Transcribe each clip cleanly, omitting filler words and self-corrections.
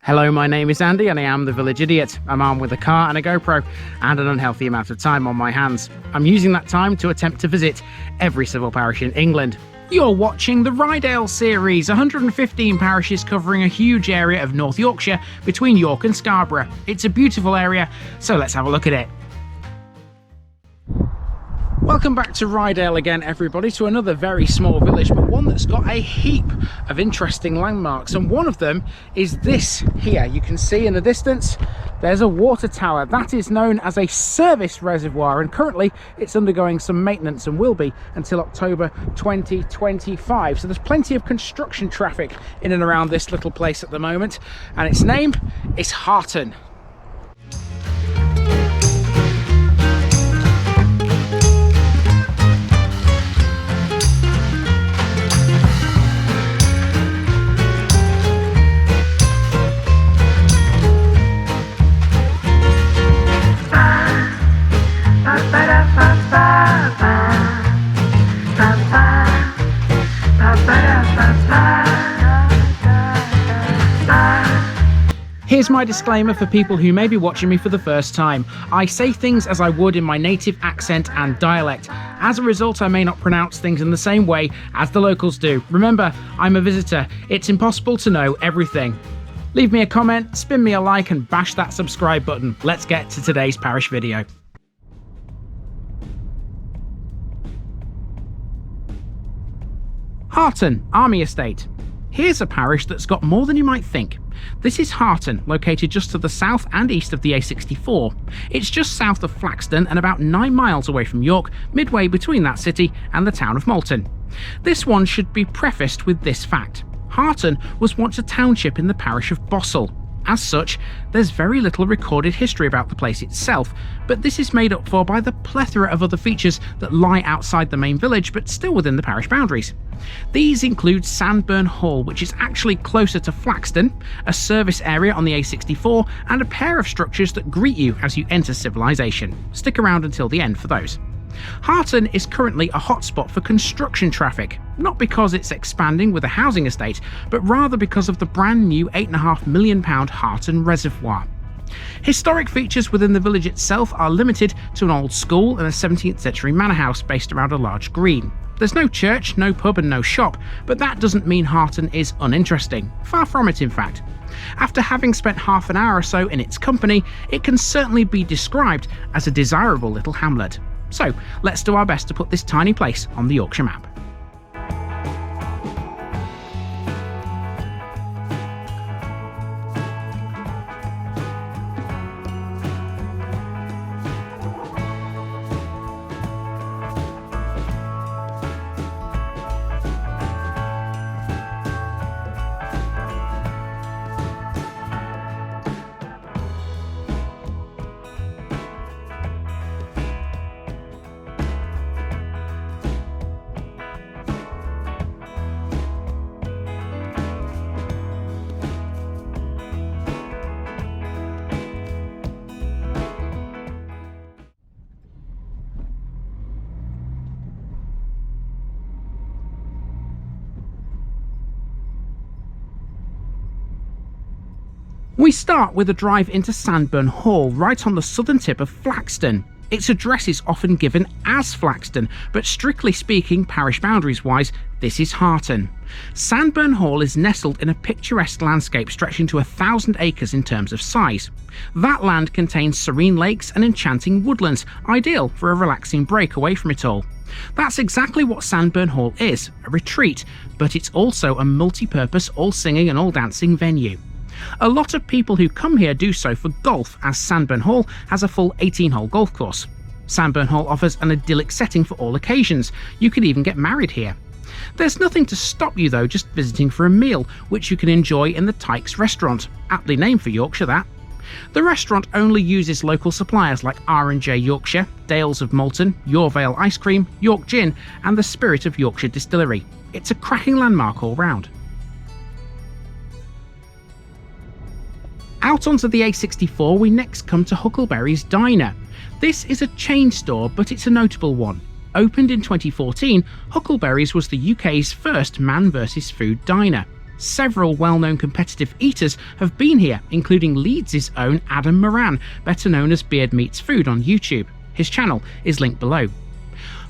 Hello, my name is Andy and I am the Village Idiot. I'm armed with a car and a GoPro and an unhealthy amount of time on my hands. I'm using that time to attempt to visit every civil parish in England. You're watching the Ryedale series, 115 parishes covering a huge area of North Yorkshire between York and Scarborough. It's a beautiful area, so let's have a look at it. Welcome back to Ryedale again, everybody, to another very small village, but one that's got a heap of interesting landmarks, and one of them is this here. You can see in the distance there's a water tower that is known as a service reservoir, and currently it's undergoing some maintenance and will be until October 2025. So there's plenty of construction traffic in and around this little place at the moment, and its name is Harton. Here's my disclaimer for people who may be watching me for the first time. I say things as I would in my native accent and dialect. As a result, I may not pronounce things in the same way as the locals do. Remember, I'm a visitor. It's impossible to know everything. Leave me a comment, spin me a like, and bash that subscribe button. Let's get to today's parish video. Harton Army Estate. Here's a parish that's got more than you might think. This is Harton, located just to the south and east of the A64. It's just south of Flaxton and about 9 miles away from York, midway between that city and the town of Malton. This one should be prefaced with this fact. Harton was once a township in the parish of Bossall. As such, there's very little recorded history about the place itself, but this is made up for by the plethora of other features that lie outside the main village but still within the parish boundaries. These include Sandburn Hall, which is actually closer to Flaxton, a service area on the A64, and a pair of structures that greet you as you enter civilization. Stick around until the end for those. Harton is currently a hotspot for construction traffic, not because it's expanding with a housing estate, but rather because of the brand new £8.5 million Harton Reservoir. Historic features within the village itself are limited to an old school and a 17th century manor house based around a large green. There's no church, no pub and no shop, but that doesn't mean Harton is uninteresting. Far from it, in fact. After having spent half an hour or so in its company, it can certainly be described as a desirable little hamlet. So let's do our best to put this tiny place on the Yorkshire map. We start with a drive into Sandburn Hall, right on the southern tip of Flaxton. Its address is often given as Flaxton, but strictly speaking, parish boundaries wise, this is Harton. Sandburn Hall is nestled in a picturesque landscape stretching to 1,000 acres in terms of size. That land contains serene lakes and enchanting woodlands, ideal for a relaxing break away from it all. That's exactly what Sandburn Hall is, a retreat, but it's also a multi-purpose, all-singing and all-dancing venue. A lot of people who come here do so for golf, as Sandburn Hall has a full 18-hole golf course. Sandburn Hall offers an idyllic setting for all occasions. You can even get married here. There's nothing to stop you though just visiting for a meal, which you can enjoy in the Tykes restaurant, aptly named for Yorkshire that. The restaurant only uses local suppliers like R&J Yorkshire, Dales of Malton, Yorvale Ice Cream, York Gin and the Spirit of Yorkshire Distillery. It's a cracking landmark all round. Out onto the A64 we next come to Huckleberry's Diner. This is a chain store, but it's a notable one. Opened in 2014, Huckleberry's was the UK's first man versus food diner. Several well-known competitive eaters have been here, including Leeds' own Adam Moran, better known as Beard Meats Food on YouTube. His channel is linked below.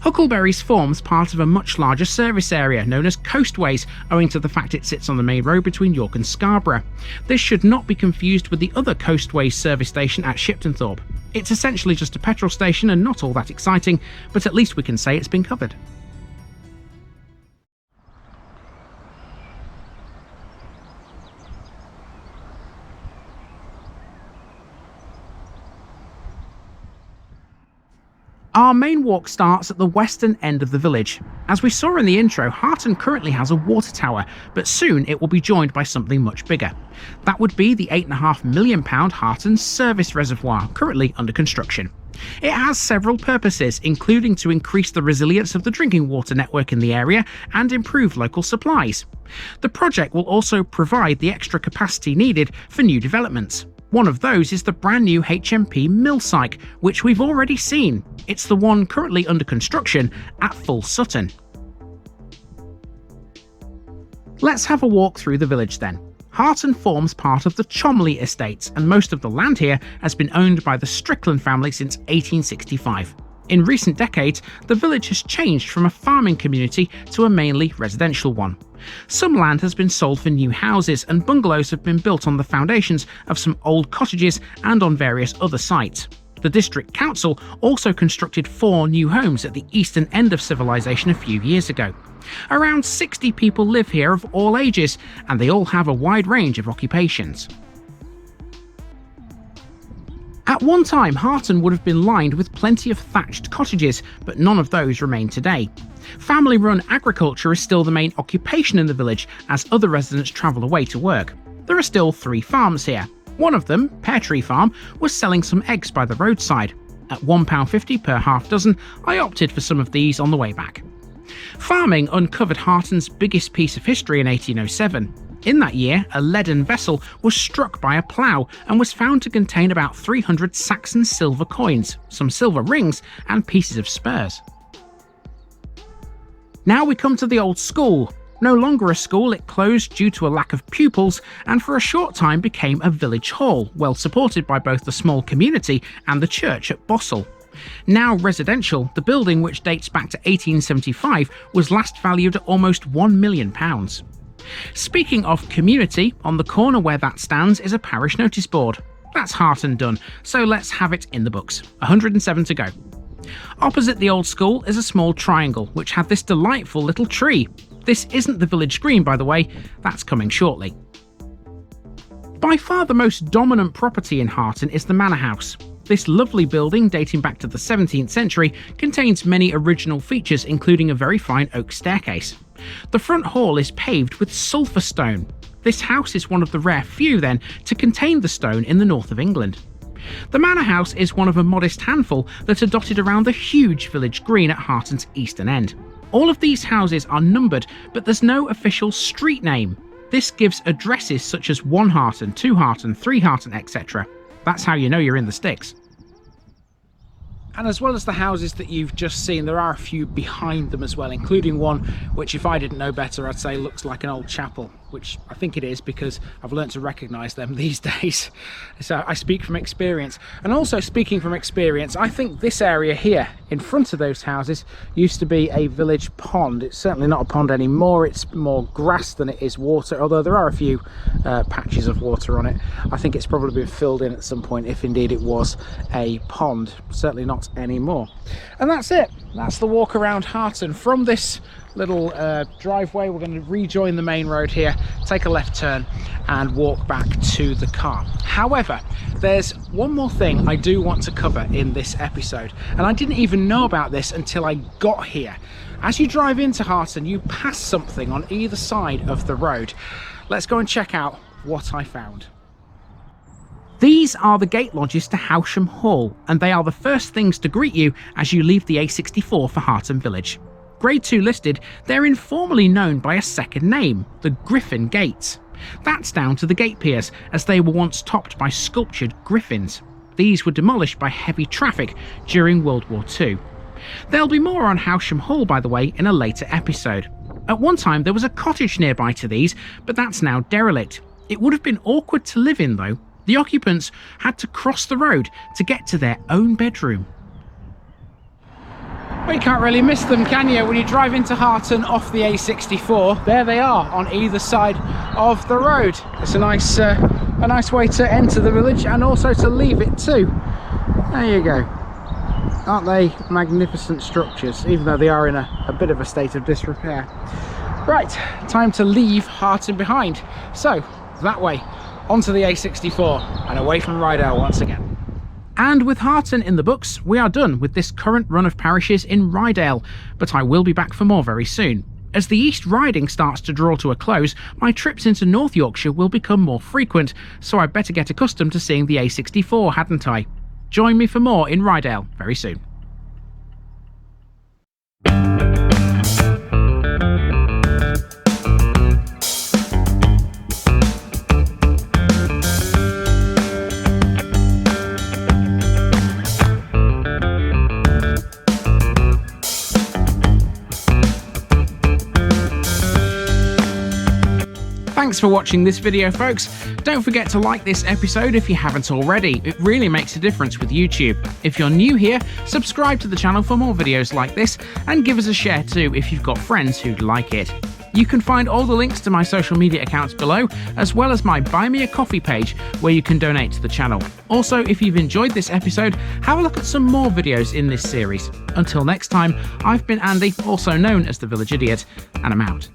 Huckleberries forms part of a much larger service area known as Coastways, owing to the fact it sits on the main road between York and Scarborough. This should not be confused with the other Coastways service station at Shiptonthorpe. It's essentially just a petrol station and not all that exciting, but at least we can say it's been covered. Our main walk starts at the western end of the village. As we saw in the intro, Harton currently has a water tower, but soon it will be joined by something much bigger. That would be the £8.5 million Harton Service Reservoir, currently under construction. It has several purposes, including to increase the resilience of the drinking water network in the area and improve local supplies. The project will also provide the extra capacity needed for new developments. One of those is the brand new HMP mill site, which we've already seen. It's the one currently under construction at Full Sutton. Let's have a walk through the village then. Harton forms part of the Cholmondeley estates, and most of the land here has been owned by the Strickland family since 1865. In recent decades, the village has changed from a farming community to a mainly residential one. Some land has been sold for new houses, and bungalows have been built on the foundations of some old cottages and on various other sites. The district council also constructed 4 new homes at the eastern end of civilization a few years ago. Around 60 people live here of all ages, and they all have a wide range of occupations. At one time, Harton would have been lined with plenty of thatched cottages, but none of those remain today. Family-run agriculture is still the main occupation in the village, as other residents travel away to work. There are still 3 farms here. One of them, Pear Tree Farm, was selling some eggs by the roadside. At £1.50 per half dozen, I opted for some of these on the way back. Farming uncovered Harton's biggest piece of history in 1807. In that year, a leaden vessel was struck by a plough and was found to contain about 300 Saxon silver coins, some silver rings, and pieces of spurs. Now we come to the old school. No longer a school, it closed due to a lack of pupils, and for a short time became a village hall, well supported by both the small community and the church at Bossall. Now residential, the building, which dates back to 1875, was last valued at almost £1 million. Speaking of community, on the corner where that stands is a parish notice board. That's Harton done, so let's have it in the books. 107 to go. Opposite the old school is a small triangle, which had this delightful little tree. This isn't the village green, by the way, that's coming shortly. By far the most dominant property in Harton is the manor house. This lovely building, dating back to the 17th century, contains many original features, including a very fine oak staircase. The front hall is paved with sulphur stone. This house is one of the rare few, then, to contain the stone in the north of England. The manor house is one of a modest handful that are dotted around the huge village green at Harton's eastern end. All of these houses are numbered, but there's no official street name. This gives addresses such as 1 Harton, 2 Harton, 3 Harton, etc. That's how you know you're in the sticks. And as well as the houses that you've just seen, there are a few behind them as well, including one which, if I didn't know better, I'd say looks like an old chapel, which I think it is because I've learned to recognise them these days. So I speak from experience. And also speaking from experience, I think this area here in front of those houses used to be a village pond. It's certainly not a pond anymore, it's more grass than it is water, although there are a few patches of water on it. I think it's probably been filled in at some point, if indeed it was a pond. Certainly not anymore. And that's it. That's the walk around Harton. From this little driveway, we're going to rejoin the main road here, take a left turn and walk back to the car. However, there's one more thing I do want to cover in this episode, and I didn't even know about this until I got here. As you drive into Harton, you pass something on either side of the road. Let's go and check out what I found. These are the gate lodges to Howsham Hall, and they are the first things to greet you as you leave the A64 for Harton Village. Grade 2 listed, they're informally known by a second name, the Griffin Gates. That's down to the gate piers, as they were once topped by sculptured griffins. These were demolished by heavy traffic during World War II. There'll be more on Howsham Hall, by the way, in a later episode. At one time there was a cottage nearby to these, but that's now derelict. It would have been awkward to live in though. The occupants had to cross the road to get to their own bedroom. Well, you can't really miss them, can you, when you drive into Harton off the A64? There they are on either side of the road. It's a nice way to enter the village and also to leave it too. There you go. Aren't they magnificent structures, even though they are in a bit of a state of disrepair. Right, time to leave Harton behind. So, that way, onto the A64 and away from Ryedale once again. And with Harton in the books, we are done with this current run of parishes in Ryedale, but I will be back for more very soon. As the East Riding starts to draw to a close, my trips into North Yorkshire will become more frequent, so I'd better get accustomed to seeing the A64, hadn't I? Join me for more in Ryedale very soon. Thanks for watching this video, folks. Don't forget to like this episode if you haven't already. It really makes a difference with YouTube. If you're new here, subscribe to the channel for more videos like this, and give us a share too if you've got friends who'd like it. You can find all the links to my social media accounts below, as well as my Buy Me a Coffee page where you can donate to the channel. Also, if you've enjoyed this episode, have a look at some more videos in this series. Until next time, I've been Andy, also known as the Village Idiot, and I'm out.